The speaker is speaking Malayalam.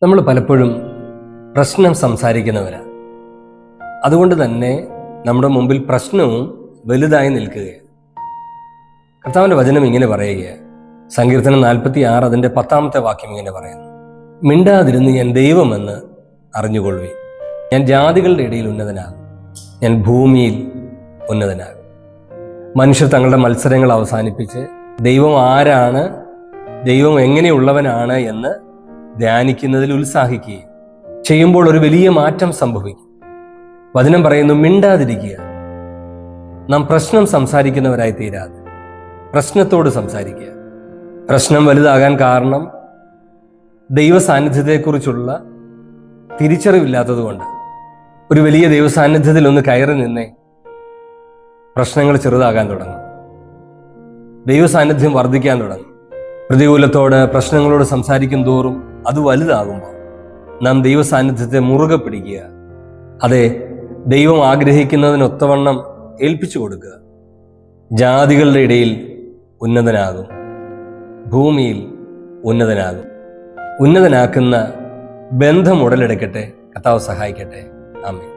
നമ്മൾ പലപ്പോഴും പ്രശ്നം സംസാരിക്കുന്നവരാണ്. അതുകൊണ്ട് തന്നെ നമ്മുടെ മുമ്പിൽ പ്രശ്നവും വലുതായി നിൽക്കുകയാണ്. കർത്താവിൻ്റെ വചനം ഇങ്ങനെ പറയുകയാണ്. സങ്കീർത്തനം 46 അതിൻ്റെ 10-ാമത്തെ വാക്യം ഇങ്ങനെ പറയുന്നു: മിണ്ടാതിരുന്ന് ഞാൻ ദൈവമെന്ന് അറിഞ്ഞുകൊള്ളുവേ. ഞാൻ ജാതികളുടെ ഇടയിൽ ഉന്നതനാകും, ഞാൻ ഭൂമിയിൽ ഉന്നതനാകും. മനുഷ്യർ തങ്ങളുടെ മത്സരങ്ങൾ അവസാനിപ്പിച്ച് ദൈവം ആരാണ്, ദൈവം എങ്ങനെയുള്ളവനാണ് എന്ന് ധ്യാനിക്കുന്നതിൽ ഉത്സാഹിക്കുകയും ചെയ്യുമ്പോൾ ഒരു വലിയ മാറ്റം സംഭവിക്കും. വചനം പറയുന്നു, മിണ്ടാതിരിക്കുക. നാം പ്രശ്നം സംസാരിക്കുന്നവരായി തീരാതെ പ്രശ്നത്തോട് സംസാരിക്കുക. പ്രശ്നം വലുതാകാൻ കാരണം ദൈവ സാന്നിധ്യത്തെക്കുറിച്ചുള്ള തിരിച്ചറിവില്ലാത്തതുകൊണ്ട്. ഒരു വലിയ ദൈവ സാന്നിധ്യത്തിൽ ഒന്ന് കയറി നിന്നേ പ്രശ്നങ്ങൾ ചെറുതാകാൻ തുടങ്ങും, ദൈവ സാന്നിധ്യം വർദ്ധിക്കാൻ തുടങ്ങും. പ്രതികൂലത്തോട്, പ്രശ്നങ്ങളോട് സംസാരിക്കും തോറും അത് വലുതാകുമ്പോൾ നാം ദൈവ സാന്നിധ്യത്തെ മുറുകെ പിടിക്കുക. അതെ, ദൈവം ആഗ്രഹിക്കുന്നതിനൊത്തവണ്ണം ഏൽപ്പിച്ചു കൊടുക്കുക. ജാതികളുടെ ഇടയിൽ ഉന്നതനാകും, ഭൂമിയിൽ ഉന്നതനാകും. ഉന്നതനാക്കുന്ന ബന്ധം ഉടലെടുക്കട്ടെ. കർത്താവ് സഹായിക്കട്ടെ. ആമേൻ.